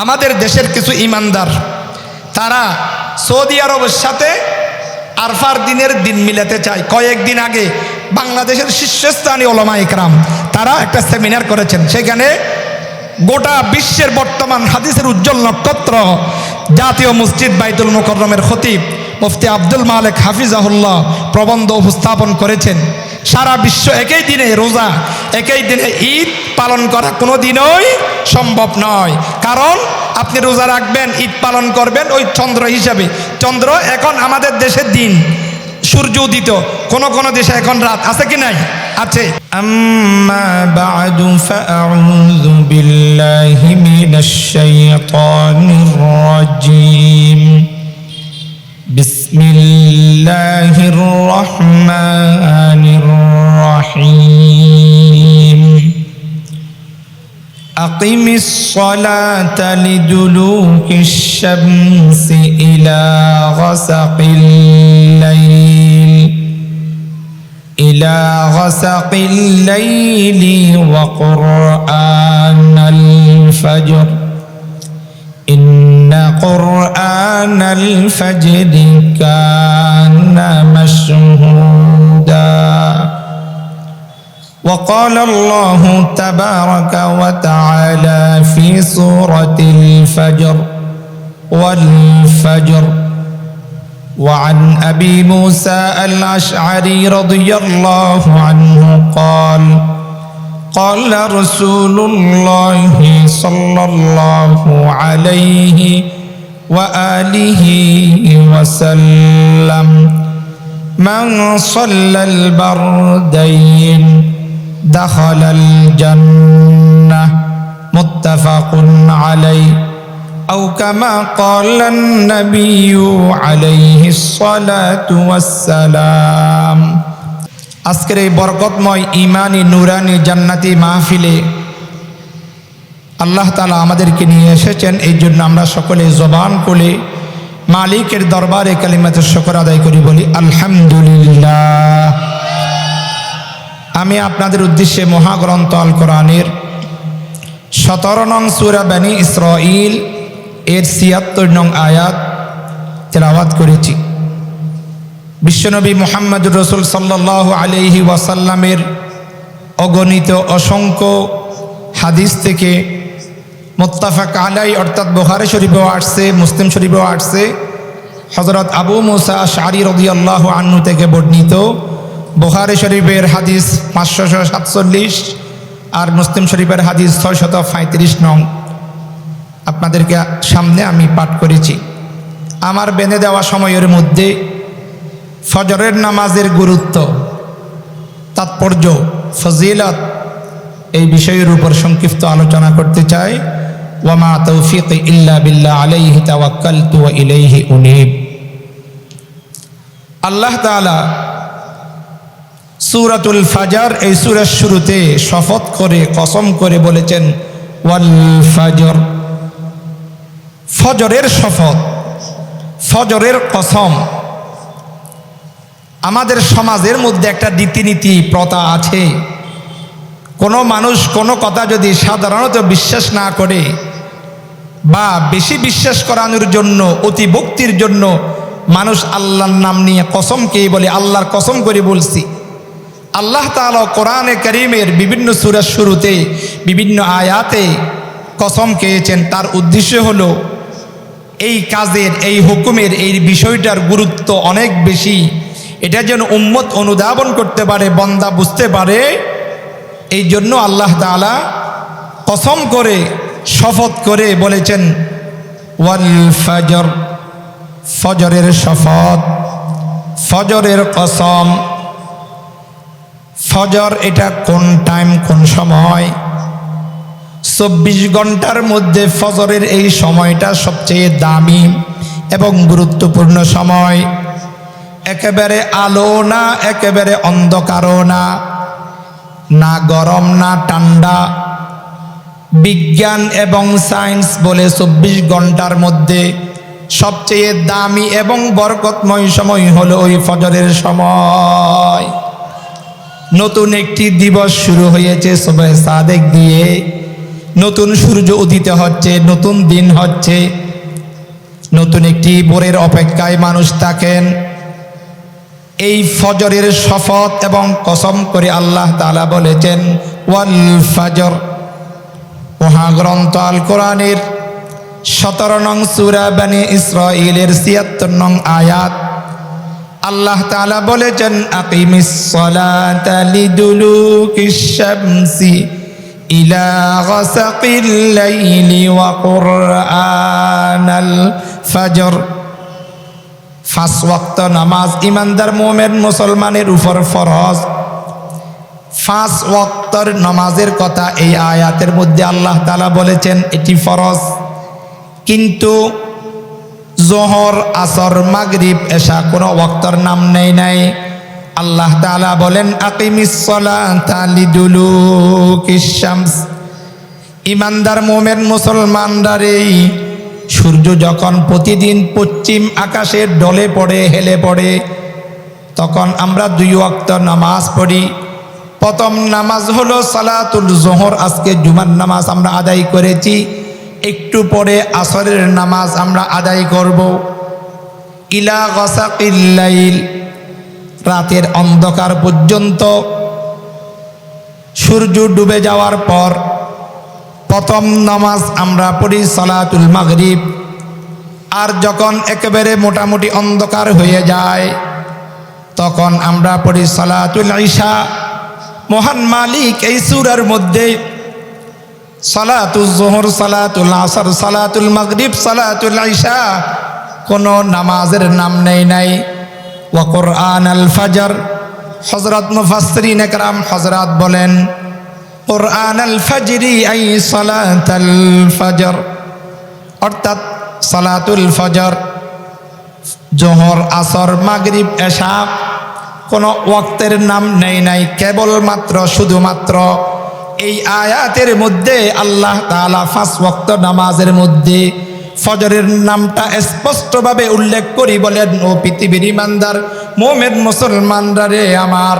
আমাদের দেশের কিছু ইমানদার তারা সৌদি আরবের সাথে আরফার দিনের দিন মিলাতে চায়। কয়েকদিন আগে বাংলাদেশের শীর্ষস্থানীয় ওলামা ইকরাম তারা একটা সেমিনার করেছেন। সেখানে গোটা বিশ্বের বর্তমান হাদিসের উজ্জ্বল নক্ষত্র জাতীয় মসজিদ বাইতুল মুকাররমের খতিব মুফতি আব্দুল মালেক হাফিজাহুল্লাহ প্রবন্ধ উপস্থাপন করেছেন। সারা বিশ্ব একই দিনে রোজা, একই দিনে ঈদ পালন করা কোনো দিনই সম্ভব নয়। কারণ আপনি রোজা রাখবেন, ঈদ পালন করবেন ওই চন্দ্র হিসাবে। চন্দ্র এখন আমাদের দেশের দিন, সূর্য উদিত, কোন কোন দেশে এখন রাত আছে কি নাই? আছে। আম্মা বা'দু ফাআউযু বিল্লাহি মিনাশ শাইতানির রাজীম। বিসমিল্লাহির রহমানির রহিম। আকিমিস সালাতা লিদুলুকিশ শামসি ইলা গাসাকিল লাইল إلى غسق الليل وقرآن الفجر إن قرآن الفجر كان مشهودا وقال الله تبارك وتعالى في سورة الفجر والفجر. وعن أبي موسى الأشعري رضي الله عنه قال قال رسول الله صلى الله عليه وآله وسلم من صلى البردين دخل الجنة متفق عليه أو كما قال النبي عليه الصلاة والسلام. আজকের এই বরকতময় ইমানি নুরানি জান্নাতি মাহফিলে আল্লাহ তাআলা আমাদেরকে নিয়ে এসেছেন। এই জন্য আমরা সকলে জবান খুলে মালিকের দরবারে কালিমাতুশ শুকর আদায় করি, বলি আলহামদুলিল্লাহ। আমি আপনাদের উদ্দেশ্যে মহাগ্রন্থ আল কোরআনের 17 নং সূরা বনী ইসরাঈল এর ৭৬ নং আয়াত তেলাওয়াত করেছি। বিশ্বনবী মুহাম্মদুর রাসূল সাল্লাল্লাহু আলাইহি ওয়াসাল্লামের অগণিত অসংখ্য হাদিস থেকে মুত্তাফাক আলাই অর্থাৎ বুখারী শরীফেও আসছে, মুসলিম শরীফেও আসছে, হযরত আবু মুসা আশআরী রাদিয়াল্লাহু আনহু থেকে বর্ণিত। বুখারী শরীফের হাদিস ৫৪৭ আর মুসলিম শরীফের হাদিস ৬৩৫ নং আপনাদেরকে সামনে আমি পাঠ করেছি। আমার বেঁধে দেওয়া সময়ের মধ্যে ফজরের নামাজের গুরুত্ব, তাৎপর্য, ফজিলত এই বিষয়ের উপর সংক্ষিপ্ত আলোচনা করতে চাই। ওয়ামা তৌফিক ইল্লা বিল্লাহ আলাইহি তাওয়াক্কালতু ওয়া ইলাইহি উনীব। আল্লাহ তাআলা সূরাতুল ফাজর এই সূরার শুরুতে শপথ করে কসম করে বলেছেন ওয়াল ফাজর, ফজরের শপথ, ফজরের কসম। আমাদের সমাজের মধ্যে একটা রীতিনীতি প্রথা আছে, কোনো মানুষ কোনো কথা যদি সাধারণত বিশ্বাস না করে বা বেশি বিশ্বাস করানোর জন্য, অতিভক্তির জন্য মানুষ আল্লাহর নাম নিয়ে কসমকেই বলে, আল্লাহর কসম করে বলছি। আল্লাহ তাআলা কোরআনে কারীমের বিভিন্ন সূরার শুরুতে বিভিন্ন আয়াতে কসম খেয়েছেন। তার উদ্দেশ্য হলো এই কাজের, এই হুকুমের, এই বিষয়টার গুরুত্ব অনেক বেশি, এটা যেন উম্মত অনুধাবন করতে পারে, বান্দা বুঝতে পারে। এই জন্য আল্লাহ তাআলা কসম করে শপথ করে বলেছেন ওয়াল ফাজর, ফজরের শপথ, ফজরের কসম। ফজর এটা কোন টাইম, কোন সময়? 24 ঘন্টার মধ্যে ফজরের এই সময়টা সবচেয়ে দামি এবং গুরুত্বপূর্ণ সময়। একেবারে আলো না, একেবারে অন্ধকারও না, না গরম না ঠান্ডা। বিজ্ঞান এবং সায়েন্স বলে 24 ঘন্টার মধ্যে সবচেয়ে দামি এবং বরকতময় সময় হলো ওই ফজরের সময়। নতুন একটি দিবস শুরু হয়েছে সুবহে সাদেক দিয়ে। নতুন সূর্য উদিত হচ্ছে, নতুন দিন হচ্ছে, নতুন একটি ভোরের অপেক্ষায় মানুষ থাকেন। এই ফজরের শপথ এবং কসম করে আল্লাহ তাআলা বলেছেন ওয়াল ফজর। মহাগ্রন্থ আল কোরআনের 17 নং সূরা বনী ইসরাঈলের 76 নং আয়াত আল্লাহ তাআলা বলেছেন আকিমিস সালাতা লিদুলুকিশ শামসি ইলা গাসাকিল লাইলি ওয়া কুরআনাল ফজর। 5 ওয়াক্ত নামাজ ইমানদার মুমিন মুসলমানের উপর ফরজ। 5 ওয়াক্তের নামাজের কথা এই আয়াতের মধ্যে আল্লাহ তাআলা বলেছেন এটি ফরজ, কিন্তু জোহর, আসর, মাগরিব, এশা কোনো ওয়াক্তের নাম নাই। আল্লাহ তাআলা বলেন আকিমিস সালাতা লিদুলুকিশ শামস। ইমানদার মুমিন মুসলমানরা সূর্য যখন প্রতিদিন পশ্চিম আকাশে ডলে পড়ে, হেলে পড়ে, তখন আমরা 2 ওয়াক্ত নামাজ পড়ি। প্রথম নামাজ হলো সালাতুল জোহর, আজকে জুমার নামাজ আমরা আদায় করেছি, একটু পরে আসরের নামাজ আমরা আদায় করব। ইলা গাসাকিল লাইল, রাতের অন্ধকার পর্যন্ত। সূর্য ডুবে যাওয়ার পর প্রথম নামাজ আমরা পড়ি সালাতুল মাগরিব। আর যখন একেবারে মোটামুটি অন্ধকার হয়ে যায় তখন আমরা পড়ি সালাতুল ইশা। মহান মালিক এই সূরার মধ্যে সালাতুল জোহর, সালাতুল আসর, সালাতুল মাগরিব, সালাতুল ইশা কোনো নামাজের নাম নাই। ওয়া কুরআনাল ফজর, হযরত মুফাসসিরিন একরাম হযরত বলেন কুরআনাল ফজরি আই সালাতুল ফজর, অর্থাৎ সালাতুল ফজর, জোহর, আসর, মাগরিব, এশা কোনো ওয়াক্তের নাম নাই। কেবলমাত্র শুধুমাত্র এই আয়াতের মধ্যে আল্লাহ তাআলা 5 ওয়াক্ত নামাজের মধ্যে ফজরের নামটা স্পষ্টভাবে উল্লেখ করি বলেন ও পৃথিবীর ইমানদার মুমিন মুসলমানরা রে আমার,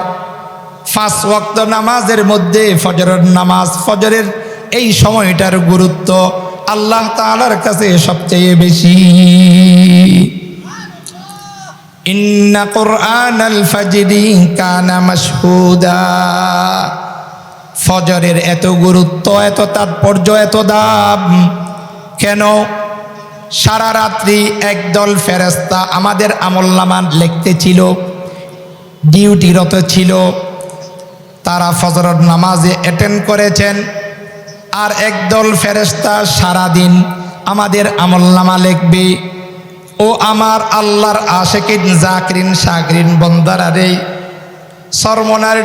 5 ওয়াক্ত নামাজের মধ্যে ফজরের নামাজ, ফজরের এই সময়টার গুরুত্ব আল্লাহ তাআলার কাছে সবচেয়ে বেশি। ইন্না কুরআনাল ফাজরি কানা মাশহুদা। ফজরের এত গুরুত্ব, এত তাৎপর্য, এত দাম কেন? সারা রাত্রি একদল ফেরেশতা আমাদের আমলনামা লিখতে ছিল, ডিউটিরত ছিল, তারা ফজরের নামাজে অ্যাটেন্ড করেছেন। আর একদল ফেরেশতা সারাদিন আমাদের আমলনামা লিখবে। ও আমার আল্লাহর আশিকিন, জাকিরিন, শাকিরিন বান্দারা রে, সরমনার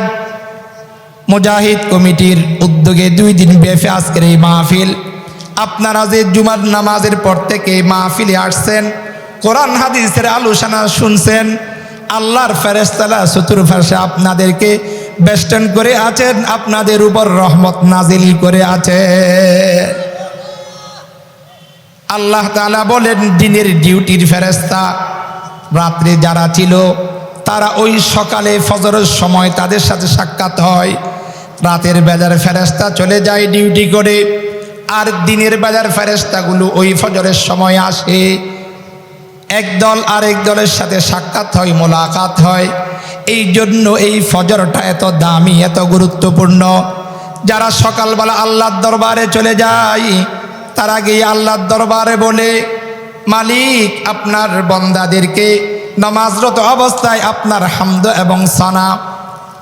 মুজাহিদ কমিটির উদ্যোগে 2 দিন ব্যাপী আজকের এই মাহফিল। আপনারা যে জুমার নামাজের পর থেকে মাহফিলে আসছেন, কোরআন হাদিসের আলোচনা শুনছেন, আল্লাহর ফেরেশতারা চতুর্পাশে আপনাদেরকে বেষ্টন করে আছেন, আপনাদের উপর রহমত নাজিল করে আছে। আল্লাহ তাআলা বলেন দিনের ডিউটির ফেরেশতা রাত্রে যারা ছিল তারা ওই সকালে ফজরের সময় তাদের সাথে সাক্ষাৎ হয়। রাতের বেলার ফেরেশতা চলে যায় ডিউটি করে, আর দিনের বেলার ফেরেশতাগুলো ওই ফজরের সময় আসে। একদল আরেক দলের সাথে সাক্ষাৎ হয়, মোলাকাত হয়। এই জন্য এই ফজরটা এত দামি, এত গুরুত্বপূর্ণ। যারা সকালবেলা আল্লাহর দরবারে চলে যায় তারা গিয়ে আল্লাহর দরবারে বলে মালিক আপনার বান্দাদেরকে নামাজরত অবস্থায় আপনার হামদ এবং সানা,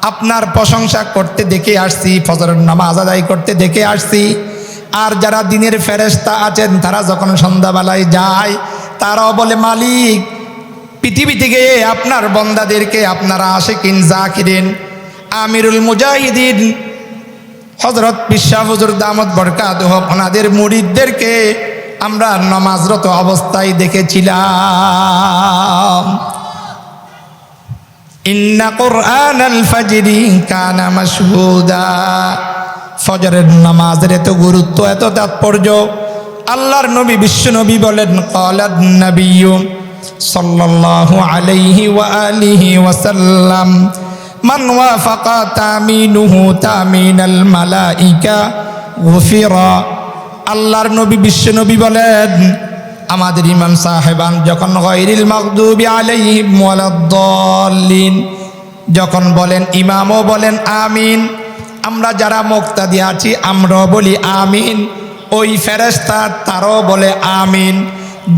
আপনার প্রশংসা করতে দেখে আসছি, ফজরের নামাজ আদায় করতে দেখে আসছি। আর যারা দিনের ফেরেশতা আছেন তারা যখন সন্ধ্যাবেলায় যায় তারাও বলে মালিক পৃথিবী থেকে আপনার বান্দাদেরকে আপনারা আশিকিন, জাকিরিন, আমিরুল মুজাহিদিন হযরত পিসা হুজুর দামত বরকাতুহ ওনাদের মুরিদদেরকে আমরা নামাজরত অবস্থায় দেখেছিলাম। ইন্না কুরআনাল ফাজরি কানা মাশহুদা। ফজরের নামাজের এত গুরুত্ব, এত তাৎপর্য। আল্লাহর নবী বিশ্ব নবী বলেন ক্বালান নবিয়্যু সাল্লাল্লাহু আলাইহি ওয়া আলিহি ওয়াসাল্লাম মান ওয়াফাকা তামিনুহু তামিনাল মালাইকা গুফিরা আল্লাহর নবী বিশ্ব নবী বলেন, আমাদের ইমাম সাহেবান যখন গায়রিল মাগদুবি আলাইহিম ওয়ালাদ-দাল্লিন যখন বলেন, ইমামও বলেন আমিন, আমরা যারা মুক্তাদি আছি আমরাও বলি আমিন, ওই ফেরেশতা তারও বলে আমিন।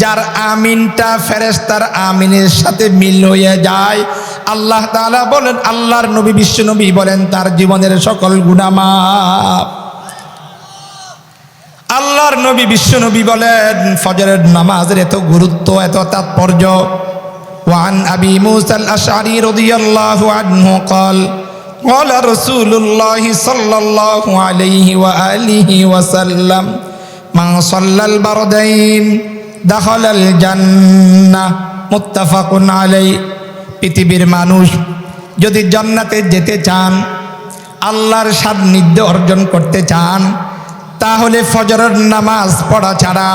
যার আমিনটা ফেরেশতার আমিনের সাথে মিল হয়ে যায়, আল্লাহ তাআলা বলেন, আল্লাহর নবী বিশ্ব নবী বলেন, তার জীবনের সকল গুনাহ মাফ। আল্লাহর নবী বিশ্ব নবী বলেন, ফজরের নামাজের এত গুরুত্ব, এত তাৎপর্য। ওয়ান আবি মুসা আল-আশআরী রাদিয়াল্লাহু আনহু قال قال رسول الله صلى الله عليه وآله وسلم من صلى البردين دخل الجنة متفق عليه। পৃথিবীর মানুষ যদি জান্নাতে যেতে চান, আল্লাহর সান্নিধ্য অর্জন করতে চান, তাহলে ফজরের নামাজ পড়া ছাড়া,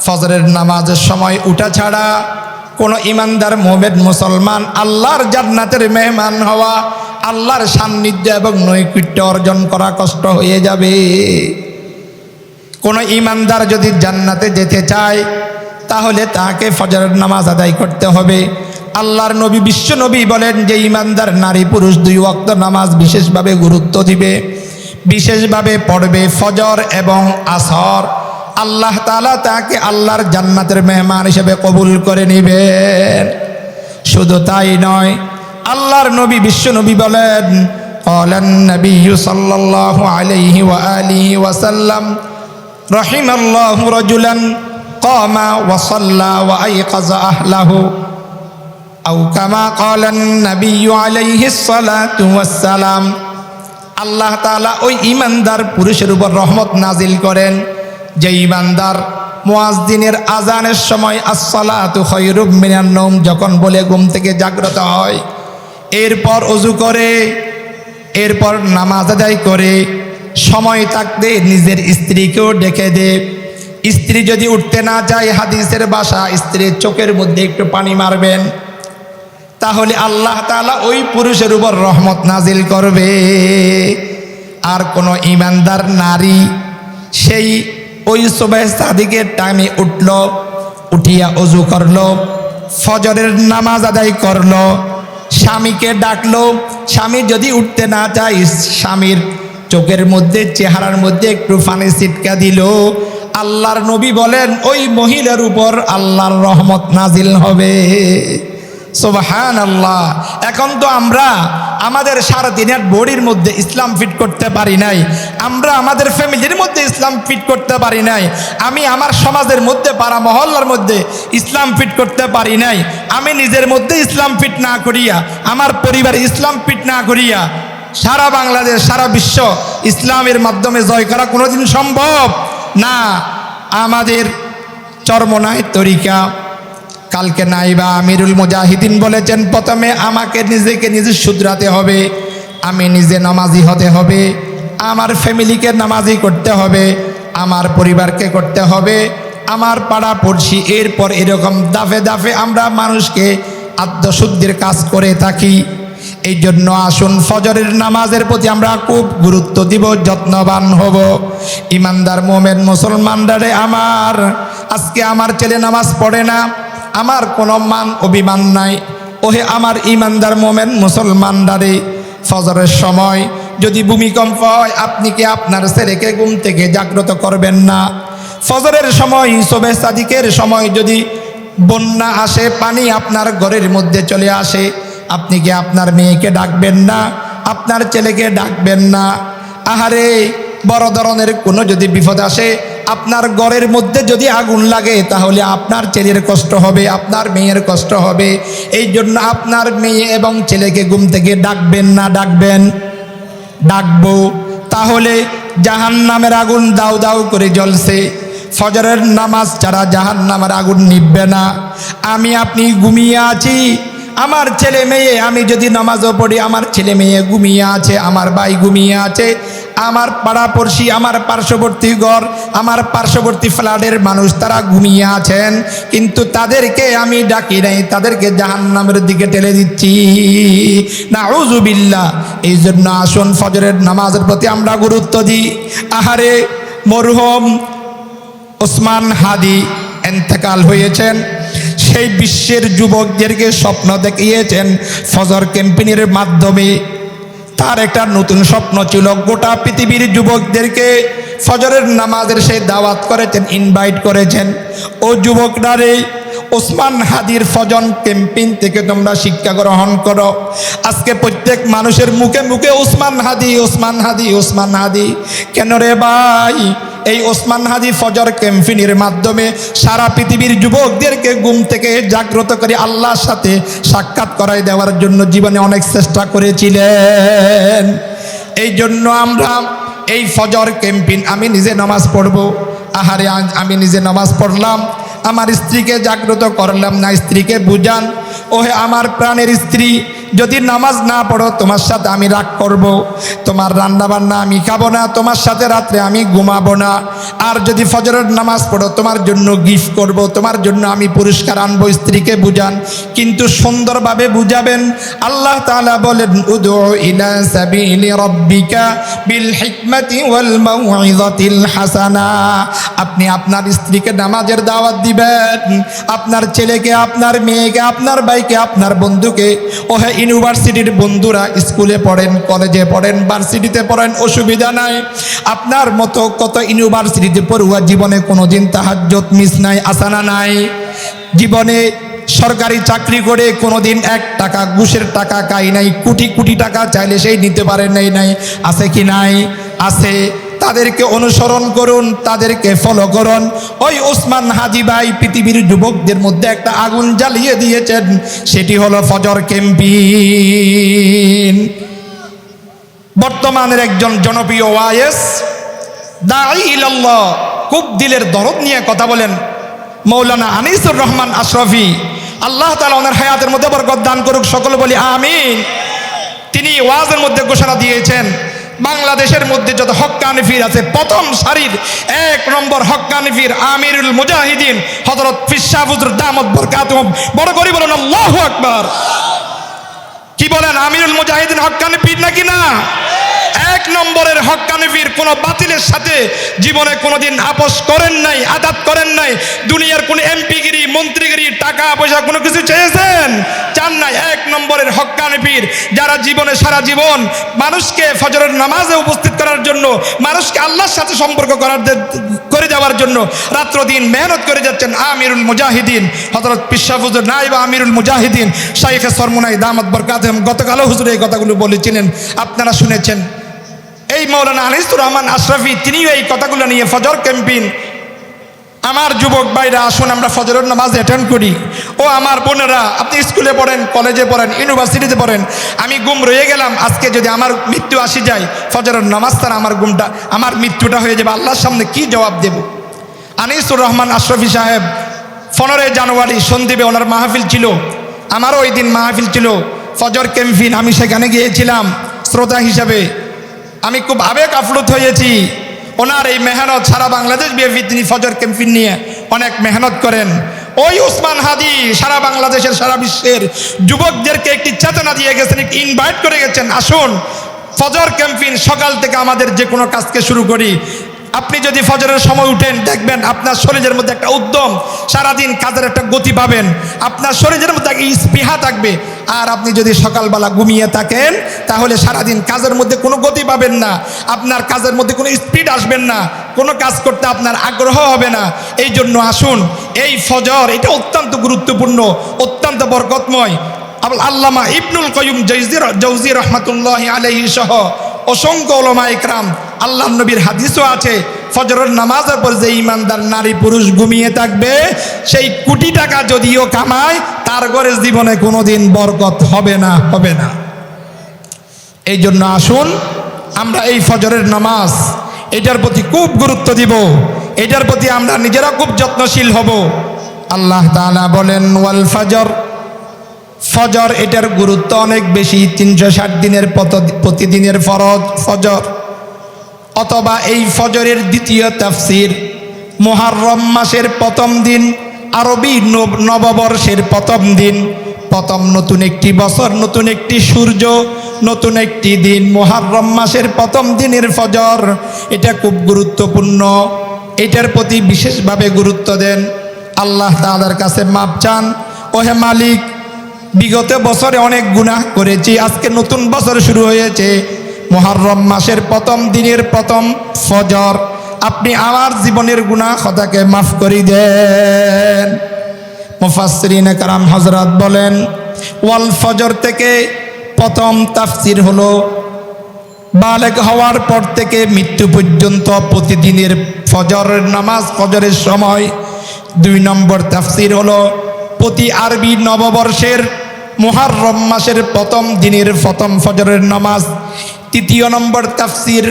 ফজরের নামাজের সময় উঠা ছাড়া কোনো ইমানদার মুমিন মুসলমান আল্লাহর জান্নাতের মেহমান হওয়া, আল্লাহর সান্নিধ্য এবং নৈকট্য অর্জন করা কষ্ট হয়ে যাবে। কোনো ইমানদার যদি জান্নাতে যেতে চায়, তাহলে তাকে ফজরের নামাজ আদায় করতে হবে। আল্লাহর নবী বিশ্ব নবী বলেন যে ইমানদার নারী পুরুষ 2 ওয়াক্ত নামাজ বিশেষভাবে গুরুত্ব দিবে, বিশেষভাবে পড়বে ফজর এবং আসর, আল্লাহ তাআলা তাকে আল্লাহর জান্নাতের মেহমান হিসেবে কবুল করে নেবেন। শুধু তাই নয়, আল্লাহর নবী বিশ্ব নবী বলেন, ক্বালান নবিয়্যু সাল্লাল্লাহু আলাইহি ওয়া আলিহি ওয়া সাল্লাম রাহিমাল্লাহু রাজুলান ক্বামা ওয়া সাল্লা ওয়া আইকাযা আহলাহু আও কামা ক্বালান নবিয়্যু আলাইহিস সালাতু ওয়াস সালাম। আল্লাহ তাআলা ওই ইমানদার পুরুষের উপর রহমত নাজিল করেন যে ইমানদার মুয়াজ্জিনের আজানের সময় আসসালাতু খায়রুম মিনান নওম যখন বলে ঘুম থেকে জাগ্রত হয়, এরপর ওযু করে, এরপর নামাজ আদায় করে, সময় থাকতে নিজের স্ত্রীকেও ডেকে দে। স্ত্রী যদি উঠতে না চায়, হাদিসের ভাষা স্ত্রীর চোখের মধ্যে একটু পানি মারবেন, তাহলে আল্লাহ তাআলা ওই পুরুষের উপর রহমত নাজিল করবে। আর কোনো ইমানদার নারী সেই ওই সুবহ সাদিকের টাইমে উঠল, উঠিয়া ওযু করলো, ফজরের নামাজ আদায় করলো, স্বামীকে ডাকলো, স্বামী যদি উঠতে না চায়, স্বামীর চোখের মধ্যে চেহারার মধ্যে একটু পানি ছিটকা দিল, আল্লাহর নবী বলেন ওই মহিলার উপর আল্লাহর রহমত নাজিল হবে। সুবহানাল্লাহ। এখন তো আমরা আমাদের সারাদিনের বডির মধ্যে ইসলাম ফিট করতে পারি নাই, আমরা আমাদের ফ্যামিলির মধ্যে ইসলাম ফিট করতে পারি নাই, আমি আমার সমাজের মধ্যে পাড়া মহল্লার মধ্যে ইসলাম ফিট করতে পারি নাই, আমি নিজের মধ্যে ইসলাম ফিট না করিয়া, আমার পরিবারে ইসলাম ফিট না করিয়া সারা বাংলাদেশ, সারা বিশ্ব ইসলামের মাধ্যমে জয় করা কোনোদিন সম্ভব না। আমাদের চরমনায় তরিকা, কালকে নাইবা আমিরুল মুজাহিদিন বলেছেন, প্রথমে আমাকে নিজেকে নিজে শুধরাতে হবে, আমি নিজে নামাজি হতে হবে, আমার ফ্যামিলিকে নামাজি করতে হবে, আমার পরিবারকে করতে হবে, আমার পাড়া পড়শি, এরপর এরকম দাফে দাফে আমরা মানুষকে আত্মশুদ্ধির কাজ করে থাকি। এই জন্য আসুন ফজরের নামাজের প্রতি আমরা খুব গুরুত্ব দিব, যত্নবান হব। ইমানদার মোমেন মুসলমানরা আমার, আজকে আমার ছেলে নামাজ পড়ে না, আমার কোনো মান অভিমান নাই। ওহে আমার ইমানদার মোমেন মুসলমানরা, ফজরের সময় যদি ভূমিকম্প হয়, আপনি কি আপনার ছেলেকে ঘুম থেকে জাগ্রত করবেন না? ফজরের সময়, সুবহ সাদিকের সময় যদি বন্যা আসে, পানি আপনার ঘরের মধ্যে চলে আসে, আপনি কি আপনার মেয়েকে ডাকবেন না? আপনার ছেলেকে ডাকবেন না? আহারে, বড় ধরনের কোনো যদি বিপদ আসে, আপনার ঘরের মধ্যে যদি আগুন লাগে, তাহলে আপনার ছেলের কষ্ট হবে, আপনার মেয়ের কষ্ট হবে। এই জন্য আপনার মেয়ে এবং ছেলেকে ঘুম থেকে ডাকবেন না? ডাকবেন? ডাকবো। তাহলে জাহান্নামের আগুন দাউ দাউ করে জ্বলছে, ফজরের নামাজ ছাড়া জাহান্নামের আগুন নিভবে না। আমি আপনি ঘুমিয়ে আছি, আমার ছেলে মেয়ে, আমি যদি নামাজও পড়ি, আমার ছেলে মেয়ে ঘুমিয়ে আছে, আমার ভাই ঘুমিয়ে আছে, আমার পাড়াপড়শি, আমার পার্শ্ববর্তী ঘর, আমার পার্শ্ববর্তী ফ্ল্যাটের মানুষ তারা ঘুমিয়ে আছেন, কিন্তু তাদেরকে আমি ডাকি নাই, তাদেরকে জাহান্নামের দিকে ঠেলে দিচ্ছি। নাউযুবিল্লাহ। এই জন্য আসুন ফজরের নামাজের প্রতি আমরা গুরুত্ব দিই। আহারে, মরহুম ওসমান হাদি ইন্তেকাল হয়েছেন। সেই বিশ্বের যুবকদেরকে স্বপ্ন দেখিয়েছেন ফজর ক্যাম্পেইনের মাধ্যমে। তার একটা নতুন স্বপ্ন ছিল, গোটা পৃথিবীর যুবকদেরকে ফজরের নামাজের সেই দাওয়াত করেছেন, ইনভাইট করেছেন। ও যুবকরারে, ওসমান হাদির ফজর ক্যাম্পেইন থেকে তোমরা শিক্ষা গ্রহণ করো। আজকে প্রত্যেক মানুষের মুখে মুখে ওসমান হাদি, ওসমান হাদি, ওসমান হাদি। কেন রে ভাই? এই ওসমান হাদি ফজর ক্যাম্পেইনের মাধ্যমে সারা পৃথিবীর যুবকদেরকে ঘুম থেকে জাগ্রত করে আল্লাহর সাথে সাক্ষাৎ করাই দেওয়ার জন্য জীবনে অনেক চেষ্টা করেছিলেন। এই জন্য আমরা এই ফজর ক্যাম্পেইন, আমি নিজে নামাজ পড়ব, আহারে আমি নিজে নামাজ পড়লাম, আমার স্ত্রীকে জাগ্রত করলাম না, স্ত্রীকে বুঝান, ওহে আমার প্রাণের স্ত্রী, যদি নামাজ না পড়ো তোমার সাথে আমি রাগ করব, তোমার রান্না বান্না আমি খাবো না, তোমার সাথে রাত্রে আমি ঘুমাবো না। আর যদি ফজরের নামাজ পড়ো তোমার জন্য গিফট করব, তোমার জন্য আমি পুরস্কার আনবো। স্ত্রীকে বুঝান, কিন্তু সুন্দরভাবে বুঝাবেন। আল্লাহ তাআলা বলেন, উদু ইলা সাবিলি রাব্বিকা বিল হিকমাতি ওয়াল মাউইযাতিল হাসানা। আপনি আপনার স্ত্রীকে নামাজের দাওয়াত দিবেন, আপনার ছেলেকে, আপনার মেয়েকে, আপনার ভাইকে, আপনার বন্ধুকে। ওহে ইউনিভার্সিটির বন্ধুরা, স্কুলে পড়েন, কলেজে পড়েন, ভার্সিটিতে পড়েন, অসুবিধা নাই। আপনার মতো কত ইউনিভার্সিটিতে পড়ুয়া জীবনে কোনোদিন তাহাজ্জুদ মিস নাই, আসানা নাই। জীবনে সরকারি চাকরি করে কোনোদিন 1 টাকা ঘুষের টাকা খাই নাই, কোটি কোটি টাকা চাইলে সেই নিতে পারেন নাই, আছে কি নাই? আছে। তাদেরকে অনুসরণ করুন, তাদেরকে ফলো করুন। ওই ওসমান হাদি ভাই পৃথিবীর যুবকদের মধ্যে একটা আগুন জ্বালিয়ে দিয়েছেন, সেটি হলো ফজর ক্যাম্পেইন। বর্তমানের একজন জনপ্রিয় ওয়াইস, দাঈ ইলাল্লাহ, খুব দিলের দরদ নিয়ে কথা বলেন, মৌলানা আনিসুর রহমান আশরাফি, আল্লাহ তাআলা ওনার হায়াতের মধ্যে বরকত দান করুক, সকলে বলি আমিন। তিনি ওয়াজের মধ্যে ঘোষণা দিয়েছেন, বাংলাদেশের মধ্যে যত হক্কানি পীর আছে, প্রথম সারির 1 নম্বর হক্কানি পীর আমিরুল মুজাহিদিন হযরত পীর শাহ হুজুর দামত বরকাতুহুম। বড় করে বলেন আল্লাহু আকবার। কি বলেন? আমিরুল মুজাহিদিন হক্কানি পীর নাকি না? 1 নম্বরের হক্কানি পীর। কোনো বাতিলের সাথে জীবনে কোনোদিন আপোষ করেন নাই, আদাত করেন নাই। দুনিয়ার কোন এমপিগিরি, মন্ত্রীগিরি, টাকা পয়সা কোনো কিছু চেয়েছেন? চান নাই। 1 নম্বরের হক্কানি পীর, যারা জীবনে সারা জীবন মানুষকে ফজরের নামাজে উপস্থিত করার জন্য, মানুষকে আল্লাহর সাথে সম্পর্ক করে দেওয়ার জন্য রাত্র দিন মেহনত করে যাচ্ছেন, আমিরুল মুজাহিদিন হযরত পীর শাহ হুজুর নায়েব আমিরুল মুজাহিদিন শাইখে সরমুনাই দামাত বরকাতুহুম গতকালও হুজুর এই কথাগুলো বলেছিলেন, আপনারা শুনেছেন। এই মৌলানা আনিসুর রহমান আশরাফি, তিনিও এই কথাগুলো নিয়ে ফজর ক্যাম্পেইন। আমার যুবক ভাইরা, আসুন আমরা ফজরের নামাজ অ্যাটেন্ড করি। ও আমার বোনেরা, আপনি স্কুলে পড়েন, কলেজে পড়েন, ইউনিভার্সিটিতে পড়েন, আমি গুম রয়ে গেলাম, আজকে যদি আমার মৃত্যু আসি যায়, ফজরের নামাজ তারা আমার মৃত্যুটা হয়ে যাবে, আল্লাহর সামনে কি জবাব দেব? আনিসুর রহমান আশরাফি সাহেব 15 জানুয়ারি সন্দ্বীপে ওনার মাহফিল ছিল, আমারও ওই দিন মাহফিল ছিল, ফজর ক্যাম্পেইন। আমি সেখানে গিয়েছিলাম শ্রোতা হিসাবে। আমি খুব আবেগ আপ্লুত হয়েছি। ওনার এই মেহনত সারা বাংলাদেশ ব্যাপী, তিনি ফজর ক্যাম্পেইন নিয়ে অনেক মেহনত করেন। ওই ওসমান হাদি সারা বাংলাদেশের, সারা বিশ্বের যুবকদেরকে একটি চেতনা দিয়ে গেছেন, একটি ইনভাইট করে গেছেন, আসুন ফজর ক্যাম্পেইন সকাল থেকে আমাদের যে কোনো কাজকে শুরু করি। আপনি যদি ফজরের সময় উঠেন, দেখবেন আপনার শরীরের মধ্যে একটা উদ্যম, সারাদিন কাজের একটা গতি পাবেন, আপনার শরীরের মধ্যে একটা স্পৃহা থাকবে। আর আপনি যদি সকালবেলা ঘুমিয়ে থাকেন, তাহলে সারাদিন কাজের মধ্যে কোনো গতি পাবেন না, আপনার কাজের মধ্যে কোনো স্পিড আসবেন না, কোনো কাজ করতে আপনার আগ্রহ হবে না। এই জন্য আসুন, এই ফজর এটা অত্যন্ত গুরুত্বপূর্ণ, অত্যন্ত বরকতময়। আল্লামা ইবনুল কাইয়্যিম জাওযী রাহমাতুল্লাহি আলাইহি সহ অসংখ্য উলামা ইকরাম, আল্লাহর নবীর হাদিসও আছে, ফজরের নামাজের পর যে ইমানদার নারী পুরুষ ঘুমিয়ে থাকবে, সেই কোটি টাকা যদিও কামায়, তার ঘরে জীবনে কোনোদিন বরকত হবে না, হবে না। এই জন্য আসুন আমরা এই ফজরের নামাজ, এটার প্রতি খুব গুরুত্ব দিব, এটার প্রতি আমরা নিজেরা খুব যত্নশীল হব। আল্লাহ তাআলা বলেন, ওয়াল ফজর, ফজর এটার গুরুত্ব অনেক বেশি। 360 দিনের প্রতিদিনের ফরজ ফজর। অথবা এই ফজরের দ্বিতীয় তাফসির, মুহররম মাসের প্রথম দিন, আরবি নববর্ষের প্রথম দিন, প্রথম নতুন একটি বছর, নতুন একটি সূর্য, নতুন একটি দিন, মুহররম মাসের প্রথম দিনের ফজর, এটা খুব গুরুত্বপূর্ণ। এটার প্রতি বিশেষভাবে গুরুত্ব দেন, আল্লাহ তাআলার কাছে মাপ চান। ওহে মালিক, বিগত বছরে অনেক গুনাহ করেছি, আজকে নতুন বছর শুরু হয়েছে, মুহররম মাসের প্রথম দিনের প্রথম ফজর, আপনি আমার জীবনের গুনাহ খতাকে মাফ করে দেন। মুফাসসিরিনে কারাম হযরত বলেন, ওয়াল ফজর থেকে প্রথম তাফসীর হলো বালেগ হওয়ার পর থেকে মৃত্যু পর্যন্ত প্রতিদিনের ফজরের নামাজ, ফজরের সময়। 2 নম্বর তাফসীর হলো প্রতি আরবি নববর্ষের মুহররম মাসের প্রথম দিনের প্রথম ফজরের নামাজ। 3 নম্বর তাফসীর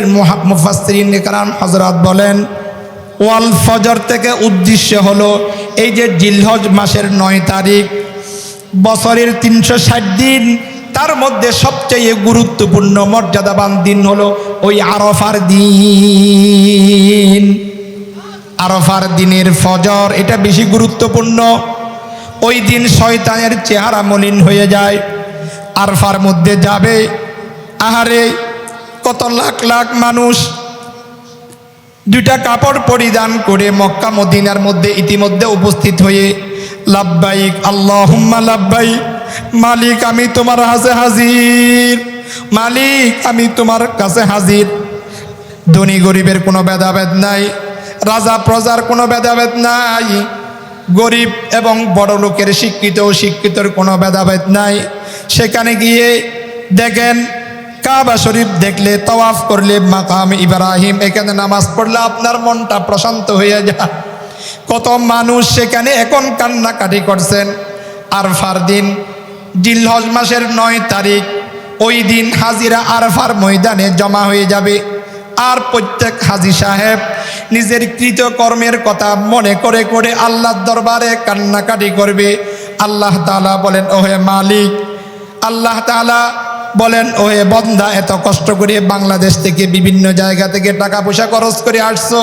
মুফাসসিরিনে কারাম হযরত বলেন, ওয়াল ফজর থেকে উদ্দেশ্য হলো এই যে জিলহজ মাসের 9 তারিখ, বছরের 360 দিন, তার মধ্যে সবচেয়ে গুরুত্বপূর্ণ মর্যাদাবান দিন হলো ওই আরাফার দিন। আরাফার দিনের ফজর এটা বেশি গুরুত্বপূর্ণ। ওই দিন শয়তানের চেহারা মলিন হয়ে যায়। আরাফার মধ্যে যাবে, আহারে কত লাখ লাখ মানুষ 2টা কাপড় পরিধান করে মক্কা মদিনার মধ্যে ইতিমধ্যে উপস্থিত হয়ে লাব্বাইক আল্লাহুম্মা লাব্বাইক, মালিক আমি তোমার কাছে হাজির, মালিক আমি তোমার কাছে হাজির। ধনী গরিবের কোনো ভেদাভেদ নাই, রাজা প্রজার কোনো ভেদাভেদ নাই, গরিব এবং বড় লোকের শিক্ষিত ও শিক্ষিতর কোনো ভেদাভেদ নাই। সেখানে গিয়ে দেখেন কাবা শরীফ দেখলে, তাওয়াফ করলে, মাকাম ইব্রাহিম এখানে নামাজ পড়লে আপনার মনটা প্রশান্ত হয়ে যায়। কত মানুষ সেখানে এখন কান্নাকাটি করছেন। আরাফার দিন জিলহজ মাসের 9 তারিখ, ওই দিন হাজিরা আরাফার ময়দানে জমা হয়ে যাবে। আর প্রত্যেক হাজি সাহেব নিজের কৃতকর্মের কথা মনে করে করে আল্লাহর দরবারে কান্নাকাটি করবে। আল্লাহ তাআলা বলেন, ওহে মালিক, আল্লাহ তাআলা বলেন, ওহে বন্দা, এত কষ্ট করে বাংলাদেশ থেকে বিভিন্ন জায়গা থেকে টাকা পয়সা খরচ করে আসছো,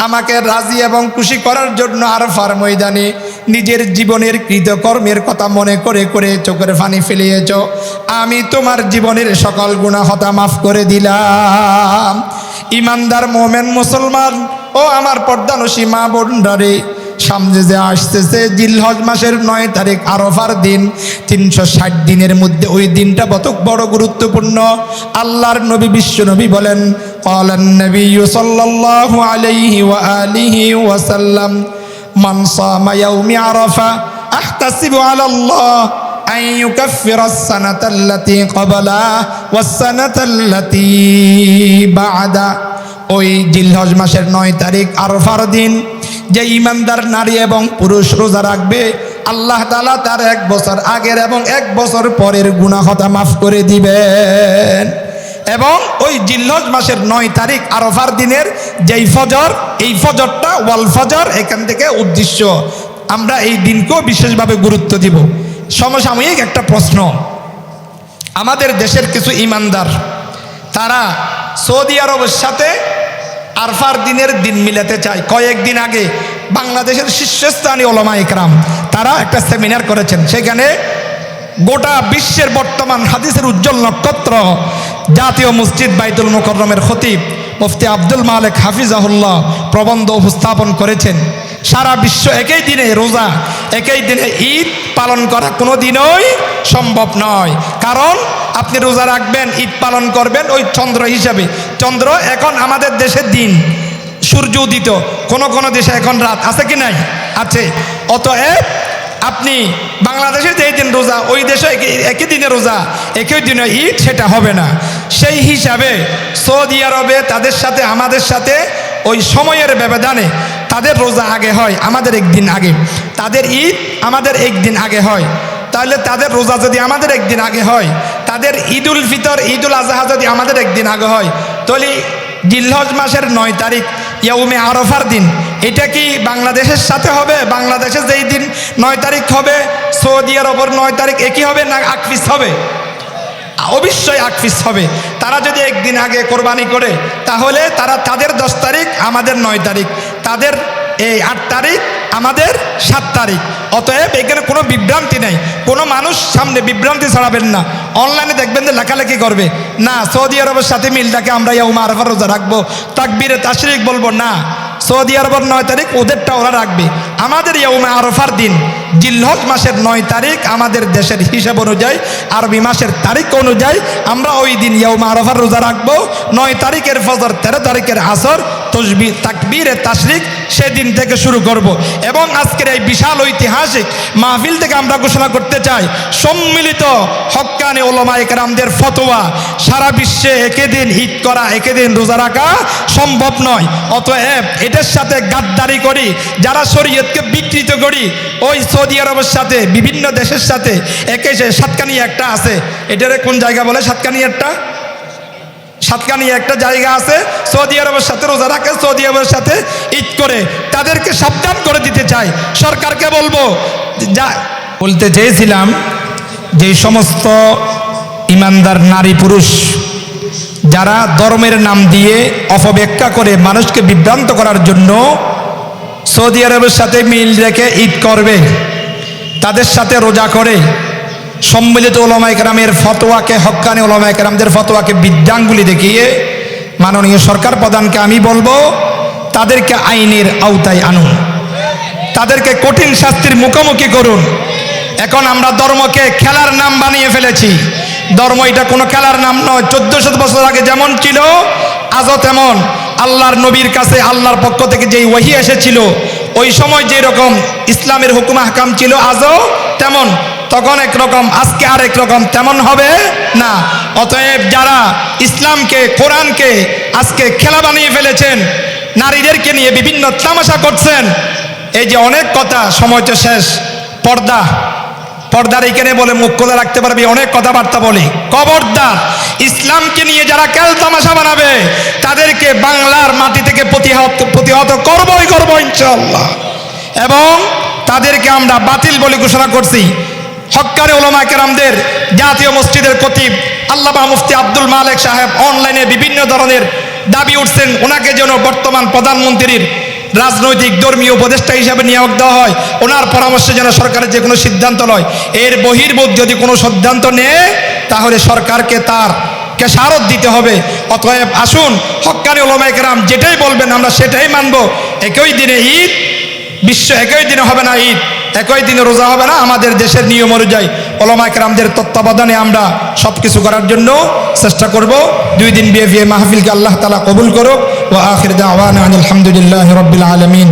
আমাকে রাজি এবং খুশি করার জন্য আরাফার ময়দানে নিজের জীবনের কৃতকর্মের কথা মনে করে করে চোখের পানি ফেলিয়েছ। আমি তোমার জীবনের সকল গুনাহ হতা মাফ করে দিলাম। ইমানদার মোমেন মুসলমান ও আমার পর্দানসী মা বোনরা, সামনে যে আসতেছে জিলহজ মাসের 9 তারিখ আরাফার দিন, 360 দিনের মধ্যে ওই দিনটা কত বড় গুরুত্বপূর্ণ। আল্লাহর নবী বিশ্ব নবী বলেন, ক্বালান নবিয়্যু সাল্লাল্লাহু আলাইহি ওয়া আলিহি ওয়া সাল্লাম, মান সামা ইয়াউমি আরাফা আহতাসিবু আলাল্লাহ আন ইউকাফফিরাস সানাতাল্লাতী ক্বাবলা ওয়াস সানাতাল্লাতী বা'দা। ওই জিলহজ মাসের 9 তারিখ আরাফার দিন যে ইমানদার নারী এবং পুরুষ রোজা রাখবে, আল্লাহ তাআলা তার 1 বছর আগের এবং 1 বছর পরের গুনাহ হতা মাফ করে দিবেন। এবং ওই জিলহজ মাসের 9 তারিখ আরাফার দিনের যেই ফজর, এই ফজরটা ওয়াল ফজর, এখান থেকে উদ্দেশ্য আমরা এই দিনকেও বিশেষভাবে গুরুত্ব দিব। সমসাময়িক একটা প্রশ্ন, আমাদের দেশের কিছু ইমানদার তারা সৌদি আরবের সাথে আরাফার দিনের দিন মিলাতে চায়। কয়েকদিন আগে বাংলাদেশের শীর্ষস্থানীয় উলামা ইকরাম তারা একটা সেমিনার করেছেন। সেখানে গোটা বিশ্বের বর্তমান হাদিসের উজ্জ্বল নক্ষত্র জাতীয় মসজিদ বাইতুল মুকাররমের খতিব মুফতি আব্দুল মালেক হাফিজাহুল্লাহ প্রবন্ধ উপস্থাপন করেছেন। সারা বিশ্ব একই দিনে রোজা, একই দিনে ঈদ পালন করা কোনো দিনই সম্ভব নয়। কারণ আপনি রোজা রাখবেন, ঈদ পালন করবেন ওই চন্দ্র হিসাবে। চন্দ্র এখন আমাদের দেশের দিন, সূর্য উদিত, কোনো কোনো দেশে এখন রাত, আছে কি নাই? আছে। অতএব আপনি বাংলাদেশে যেই দিন রোজা, ওই দেশে একই দিনে রোজা, একই দিনে ঈদ, সেটা হবে না। সেই হিসাবে সৌদি আরবে তাদের সাথে আমাদের সাথে ওই সময়ের ব্যবধানে তাদের রোজা আগে হয়, আমাদের একদিন আগে, তাদের ঈদ আমাদের একদিন আগে হয়। তাহলে তাদের রোজা যদি আমাদের একদিন আগে হয়, তাদের ঈদুল ফিতর, ঈদুল আজহা যদি আমাদের একদিন আগে হয়, তাহলে জিলহজ মাসের 9 তারিখ ইয়াউমে আরাফার দিন, এটা কি বাংলাদেশের সাথে হবে? বাংলাদেশে যেই দিন 9 তারিখ হবে, সৌদি আরবের 9 তারিখ একই হবে না আকফিস হবে? অবশ্যই আকফিস হবে। তারা যদি একদিন আগে কোরবানি করে, তাহলে তারা তাদের 10 তারিখ, আমাদের 9 তারিখ, তাদের এই 8 তারিখ, আমাদের 7 তারিখ। অতএব এখানে কোনো বিভ্রান্তি নেই। কোনো মানুষ সামনে বিভ্রান্তি ছড়াবেন না। অনলাইনে দেখবেন যে লেখালেখি করবে না, সৌদি আরবের সাথে মিল থাকে, আমরা ইয়াউমে আরাফার রোজা রাখবো, তাকবীরে তাশরিক বলবো না। সৌদি আরবের 9 তারিখ ওদেরটা ওরা রাখবে। আমাদের ইয়ৌমে আরাফার দিন জিলহজ মাসের 9 তারিখ আমাদের দেশের হিসাব অনুযায়ী, আরবি মাসের তারিখ অনুযায়ী আমরা ওই দিন ইয়ৌমে আরাফার রোজা রাখবো। 9 তারিখের ফজর, 13 তারিখের আসর, তসবিহ তাকবীরে তাশরিক সেদিন থেকে শুরু করব। এবং আজকের এই বিশাল ঐতিহাসিক মাহফিল থেকে আমরা ঘোষণা করতে চাই, সম্মিলিত হক্কানি ওলামায়ে কেরামদের ফতোয়া, সারা বিশ্বে একই দিন ঈদ করা, একই দিন রোজা রাখা সম্ভব নয়। অতএব এটার সাথে গাদ্দারি করি, যারা শরীয়তকে বিকৃত করি, ওই সৌদি আরবের সাথে বিভিন্ন দেশের সাথে একে সাতকানিয়া একটা আছে, এটারে কোন জায়গা বলে? সাতকানিয়া একটা জায়গা আছে, সৌদি আরবের সাথে রোজা রাখে, সৌদি আরবের সাথে ঈদ করে। তাদেরকে সাবধান করে দিতে চাই, সরকারকে বলবো। বলতে চেয়েছিলাম যে সমস্ত ইমানদার নারী পুরুষ যারা ধর্মের নাম দিয়ে অপব্যাখ্যা করে মানুষকে বিভ্রান্ত করার জন্য সৌদি আরবের সাথে মিল রেখে ঈদ করবে, তাদের সাথে রোজা করে সম্মিলিত ওলামায়ে কেরামের ফতোয়াকে, হক্কানি ওলামায়ে কেরামদের ফতোয়াকে বিদ্যাঙ্গুলি দেখিয়ে মাননীয় সরকার প্রধানকে আমি বলবো, তাদেরকে আইনের আওতায় আনুন, তাদেরকে কঠিন শাস্তির মুখোমুখি করুন। এখন আমরা ধর্মকে খেলার নাম বানিয়ে ফেলেছি। ধর্ম এটা কোনো খেলার নাম নয়। 1400 বছর আগে যেমন ছিল আজও তেমন। আল্লাহর নবীর কাছে আল্লাহর পক্ষ থেকে যেই ওহী এসেছিল, ওই সময় যে রকম ইসলামের হুকুম আহকাম ছিল আজও তেমন, তখন একরকম, আজকে আরেক রকম, তেমন হবে না। অতএব যারা ইসলামকে, কোরআনকে আজকে খেলা বানিয়ে ফেলেছেন, নারীদেরকে নিয়ে বিভিন্ন তামাশা করছেন, এই যে অনেক কথা, সময় তো শেষ। পর্দার এখানে বলে মুখ খোলা রাখতে পারবি, অনেক কথাবার্তা বলি। খবরদার, ইসলামকে নিয়ে যারা খেল তামাশা বানাবে তাদেরকে বাংলার মাটি থেকে প্রতিহত করবো ইনশাআল্লাহ। এবং তাদেরকে আমরা বাতিল বলে ঘোষণা করছি। হক্কানি ওলামায়ে কেরামদের জাতীয় মসজিদের খতিব আল্লামা মুফতি আব্দুল মালেক সাহেব অনলাইনে বিভিন্ন ধরনের দাবি উঠছেন, ওনাকে যেন বর্তমান প্রধানমন্ত্রীর রাজনৈতিক ধর্মীয় উপদেষ্টা হিসাবে নিয়োগ দেওয়া হয়, ওনার পরামর্শে যেন সরকারের যে কোনো সিদ্ধান্ত নয়। এর বহির্ভূত যদি কোনো সিদ্ধান্ত নেয় তাহলে সরকারকে তার খেসারত দিতে হবে। অতএব আসুন, হক্কানি ওলামায়ে কেরাম যেটাই বলবেন আমরা সেটাই মানব। একই দিনে ঈদ, বিশ্ব একই দিনে হবে না ঈদ, একই দিনে রোজা হবে না। আমাদের দেশের নিয়ম অনুযায়ী ওলামায়ে কেরামদের তত্ত্বাবধানে আমরা সব কিছু করার জন্য চেষ্টা করব। 2 দিন বিএফএ মাহফিলকে আল্লাহ তাআলা কবুল করুক। ওয়া আখির দাওয়ানা আলহামদুলিল্লাহি রাব্বিল আলামিন।